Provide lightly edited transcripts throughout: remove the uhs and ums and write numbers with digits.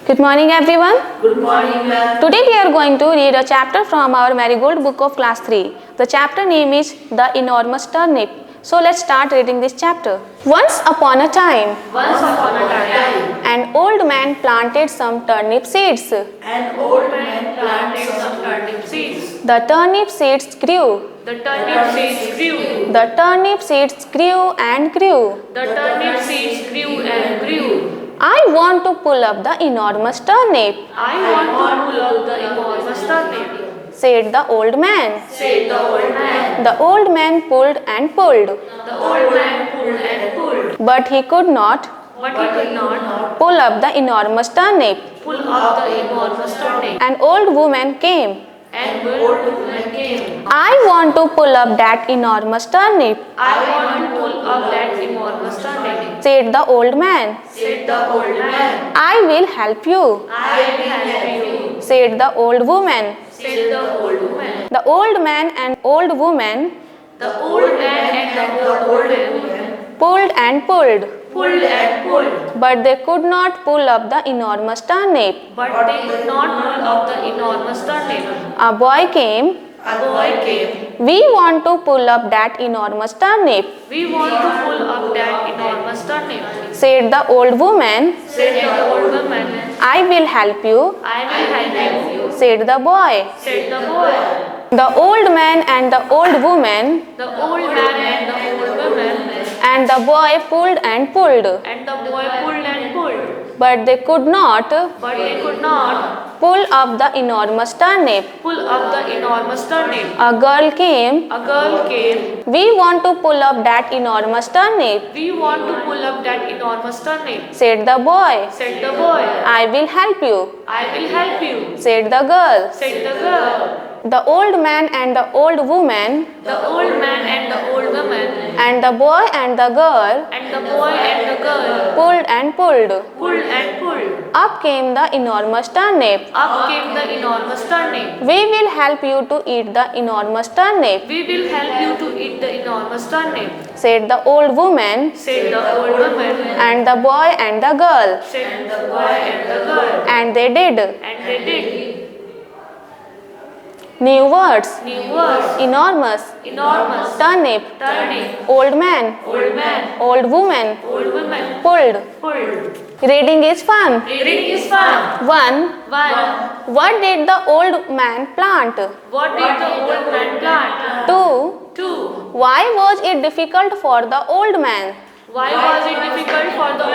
Good morning everyone. Good morning, ma'am. Today we are going to read a chapter from our Marigold book of class 3. The chapter name is The Enormous Turnip. So let's start reading this chapter. Once upon a time, an old man planted some turnip seeds. An old man planted some turnip seeds. The turnip seeds grew. The turnip seeds grew. The turnip seeds grew and grew. The turnip seeds grew and grew. I want to pull up the enormous turnip, I want to pull up the enormous turnip, said the old man. said the old man. The old man pulled and pulled, The old man pulled and pulled, but he could not but he could not pull up the enormous turnip. pull up the enormous turnip. An old woman came. And the old woman came. I want to pull up that enormous turnip, I want to pull up that enormous turnip, said the old man. said the old man. I will help you, I will help you, said the old woman. said the old woman. The old man and old woman The old man and the old woman pulled and pulled, pulled and pulled, but they could not pull up the enormous turnip. but they could not pull up the enormous turnip. A boy came. A boy came. We want to pull up that enormous turnip, We want to pull up that enormous turnip, said the old woman. said the old woman. I will help you, I will help you, said the boy. said the boy. The old man and the old woman The old man and the old woman and the boy pulled and pulled, and the boy pulled and pulled, but they could not but they could not pull up the enormous turnip. pull up the enormous turnip. A girl came. A girl came. We want to pull up that enormous turnip, We want to pull up that enormous turnip, said the boy. said the boy. I will help you, I will help you, said the girl. said the girl. The old man and the old woman The old man and the old woman and the boy and the girl and the boy and the girl pulled and pulled. pulled and pulled. Up came the enormous turnip. Up came the enormous turnip. We will help you to eat the enormous turnip, We will help you to eat the enormous turnip, said the old woman said the old woman, and the boy and the girl. said the boy and the girl. And they did. And they did. New words. New words. Enormous. Enormous. Turnip. Turnip. Old man. Old man. Old woman. Old woman. Pulled. Pulled. Reading is fun. Reading is fun. 1. One. What did the old man plant? What did the old man plant? 2. Two. Why was it difficult for the old man Why was it difficult for the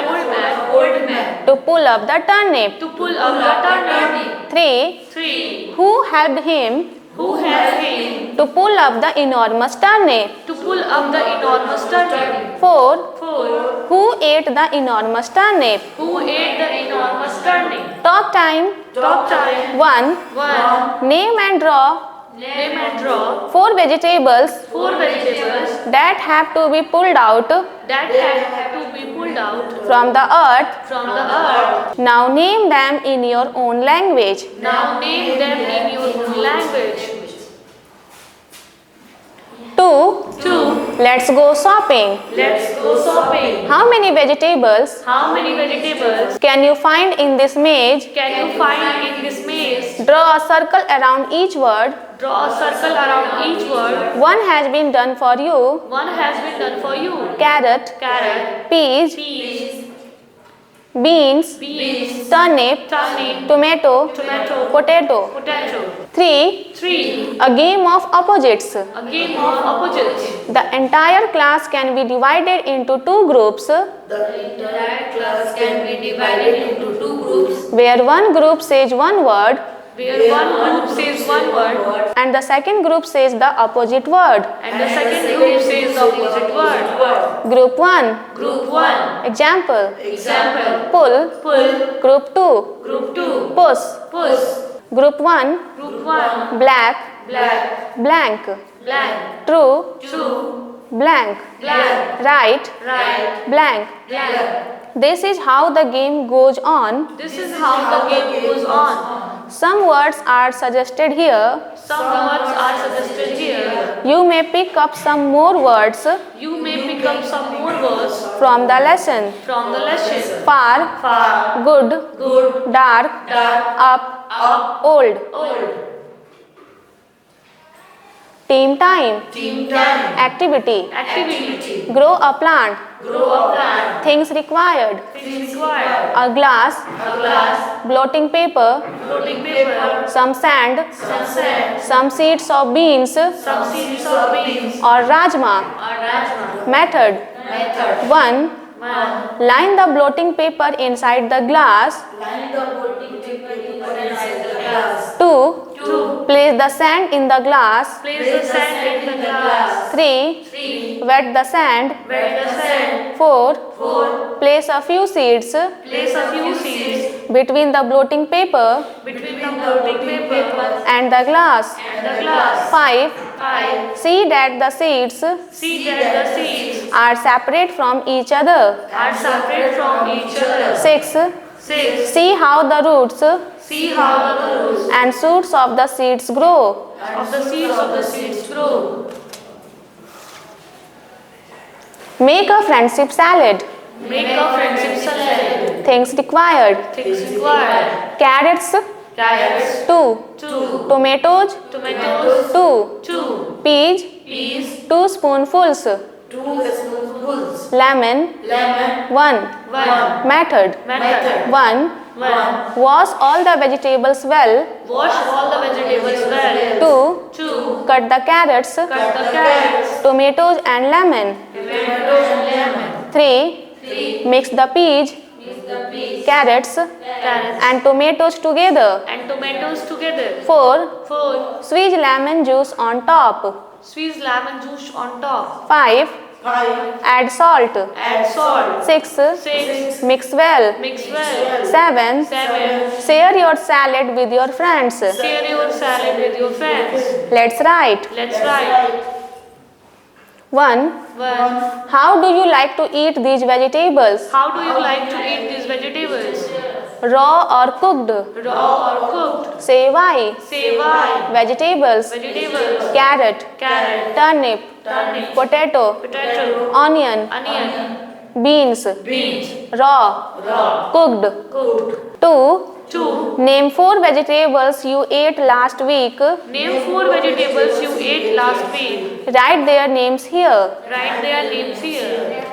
old man to pull up the turnip? to pull up the turnip? 3. Three. Who helped him Who helped him to pull up the enormous turnip? to pull up the enormous turnip? 4. Four. Who ate the enormous turnip? Who ate the enormous turnip? Talk time. Top time. 1. One. Name and draw Name and draw 4 vegetables four vegetables that have to be pulled out that have to be pulled out from the earth. from the earth. Now name them in your own language. Now name them in your own language. 2. Two. Let's go shopping. Let's go shopping. How many vegetables How many vegetables can you find in this maze? can you find in this maze? Draw a circle around each word. Draw a circle around each word. One has been done for you. One has been done for you. Carrot, Carrot, peas, peas, beans, beans, turnip, turnip, tomato, tomato, potato. potato. 3. Three. A game of opposites. A game of opposites. The entire class can be divided into 2 groups, The entire class can be divided into 2 groups, where one group says one word where one group says one word and the second group says the opposite word. and the second group says the opposite word. Group 1. Group 1. Example. Example. Pull. Pull. Group 2. Group 2. Push. Push. Group 1. Group 1. Black. Black. Blank. Blank. True. True. Blank. Blank. Right. Right. Blank. Blank. This is how the game goes on. This is how the game goes on. Some words are suggested here. Some words are suggested here. You may pick up some more words You may pick up some more words from the lesson. from the lesson. Far, Far, good, good, dark, dark, up, old. old. Team time, Team time, activity, activity, grow a plant, grow a plant, things required, things required, a glass, a glass, blotting paper, floating paper, some sand, some sand, some seeds of beans or some seeds of beans, rajma. or rajma. Method Method 1. 1. Line the blotting paper inside the glass. Line the blotting paper inside the glass. 2. 2. Place the sand in the glass. Place the sand in the glass. 3. 3. Wet the sand. Wet the sand. 4. 4. Place a few seeds Place a few seeds between the blotting paper between the blotting paper and the glass. and the glass. 5. 5. See that the seeds See that the seeds are separate from each other. are separate from each other. 6. 6. See how the roots See how the roots and shoots of the seeds grow. of the seeds grow. Make a friendship salad. Make a friendship salad. Things required. Things required. Carrots Carrots. 2. 2. Tomatoes Tomatoes. 2. 2. Peas Peas. 2 spoonfuls. 2 spoonfuls. Lemon Lemon. 1. 1. Method Method 1. 1. Wash all the vegetables well. Wash all the vegetables well. 2. 2. Cut the carrots, Cut the carrots, tomatoes and lemon. tomatoes and lemon. 3. 3. Mix the peas, Mix the peas, carrots carrots and tomatoes together. and tomatoes together. 4. 4. Squeeze lemon juice on top. Squeeze lemon juice on top. 5. 5. Add salt. Add salt. 6. 6. Mix well. Mix well. 7. 7. Share your salad with your friends. Share your salad with your friends. Let's write. Let's write. 1. 1. How do you like to eat these vegetables? How do you like to eat these vegetables? Raw or cooked? Raw or cooked? Say why. Say why. Vegetables. Vegetables. Carrot. Carrot. Turnip. Turnip. Potato. Potato. Onion. Onion. Beans. Beans. Raw. Raw. Cooked. Cooked. 2. 2. Name 4 vegetables you ate last week. Name 4 vegetables you ate last week. Write their names here. Write their names here.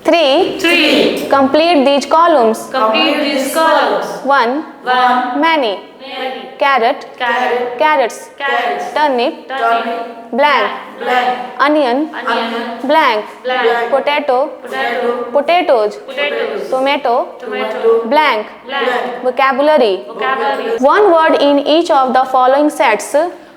3. 3. Complete these columns. Complete these columns. 1. 1. Many. Many. Carrot. Carrot. Carrots. Carrots. Turnip. Turnip. Blank. Blank. Onion. Onion. Blank. Blank. Potato. Potato. Potatoes. Potatoes. Tomato. Tomato. Blank. Blank. Vocabulary. Vocabulary. One word in each of the following sets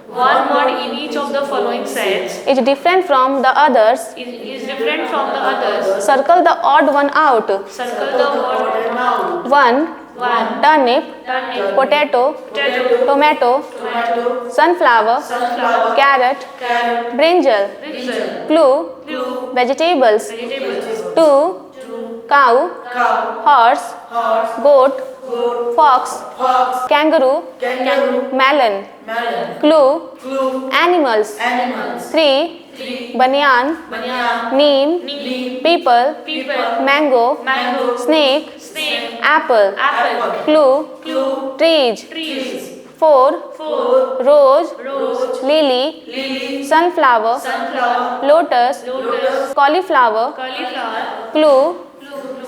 One word in each of the following sets is different from the others. is different from the others. Circle the odd one out. Circle the word now. 1. 1. Turnip. Turnip. Potato. Potato. Tomato. Tomato. Sunflower. Sunflower. Carrot. Carrot. Brinjal. Brinjal. Clue. Clue. Vegetables. Vegetables. 2. Cow. Cow. Horse. Horse. Goat. Goat. Fox. Fox. Kangaroo. Kangaroo. Melon. Melon. Clue. Clue. Animals. Animals. 3. 3. Banyan. Banyan. Neem. Neem. People. People. Mango. Mango. Snake. Snake. Apple. Apple. Clue. Clue. Trees. Trees. 4. 4. Rose. Rose. Lily. Lily. Sunflower. Sunflower. Lotus. Lotus. Cauliflower. Cauliflower. Clue.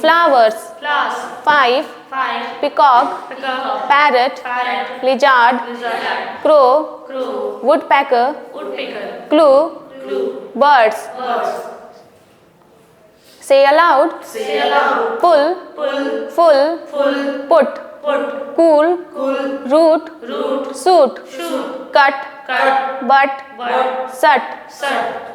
Flowers. Flowers. 5. 5. Peacock. Peacock. Parrot. Parrot. Lizard. Lizard. Crow. Crow. Woodpecker. Woodpecker. Clue. Clue. Birds. Birds. Say aloud. Say aloud. Pull. Pull. Full. Full. Put. Put. Cool. Cool. Root. Root. Suit. Shoot. Cut. Cut. But. But. Sut. Sut.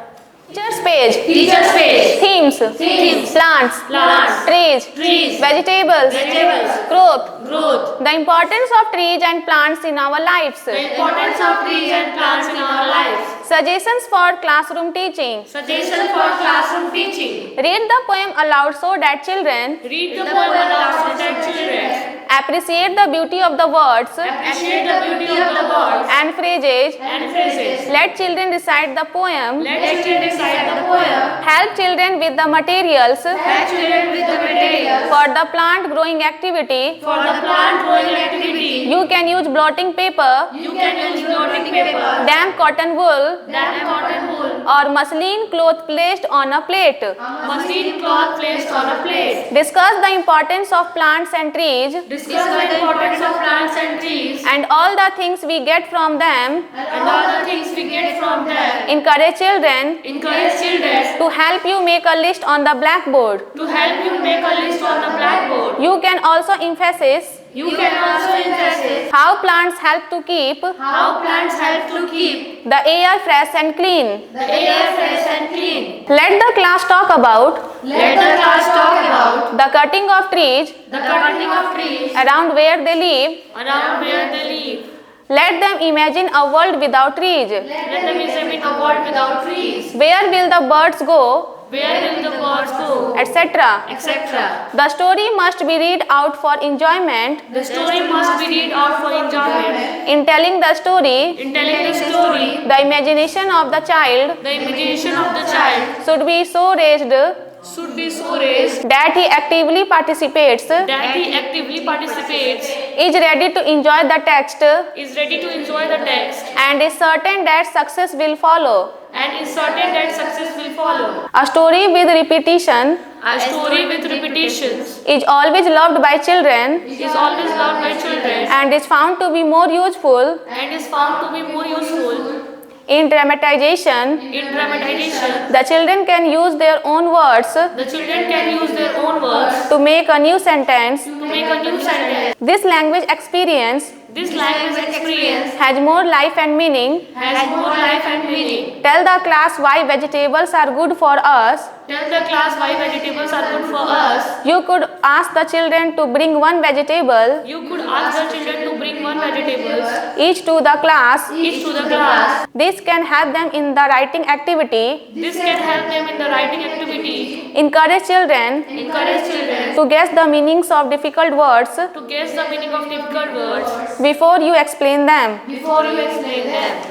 Teacher's page. Teacher's page. Themes. Themes. Plants. Plants. Trees. Trees. Vegetables. Vegetables. Growth. Growth. The importance of trees and plants in our lives. The importance of trees and plants in our lives. Suggestions for classroom teaching. Suggestion for classroom teaching. Read the poem aloud so that children Read the poem aloud so that children appreciate the beauty of the words appreciate the beauty of the words and phrases. and phrases. Let children recite the poem. Let children recite the poem. Help children with the materials Help children with the materials for the plant growing activity. for the plant growing activity. You can use blotting paper, You can use blotting paper, damp cotton wool, damp cotton wool, or muslin cloth placed on a plate. muslin cloth placed on a plate. Discuss the importance of plants and trees Discuss the importance of plants and trees and all the things we get from them. and all the things we get from them. Encourage children Encourage children to help you make a list on the blackboard. to help you make a list on the blackboard. You can also emphasize You can also emphasize how plants help to keep how plants help to keep the air fresh and clean. the air fresh and clean. Let the class talk about Let the class talk about the cutting of trees the cutting of trees around where they live. around where they live. Let them imagine a world without trees. Let them examine a world without trees. Where will the birds go, Where will the birds go, etc. etc. The story must be read out for enjoyment. The story must be read out for enjoyment. In telling the story, In telling the story, the imagination of the child the imagination of the child should be so raised should be so raised that he actively participates, that he actively participates, is ready to enjoy the text, is ready to enjoy the text, and is certain that success will follow. and is certain that success will follow. A story with repetition A story with repetitions is always loved by children is always loved by children and is found to be more useful and is found to be more useful in dramatization. in dramatization. The children can use their own words The children can use their own words to make a new sentence. to make a new sentence. This language experience This language experience has more life and meaning. has more life and meaning. Tell the class why vegetables are good for us. Tell the class why vegetables are good for us. You could ask the children to bring one vegetable You could ask the children to bring one vegetable each to the class. each to the class. This can help them in the writing activity. This can help them in the writing activity. Encourage children Encourage children to guess the meanings of difficult words to guess the meaning of difficult words before you explain them. before you explain them.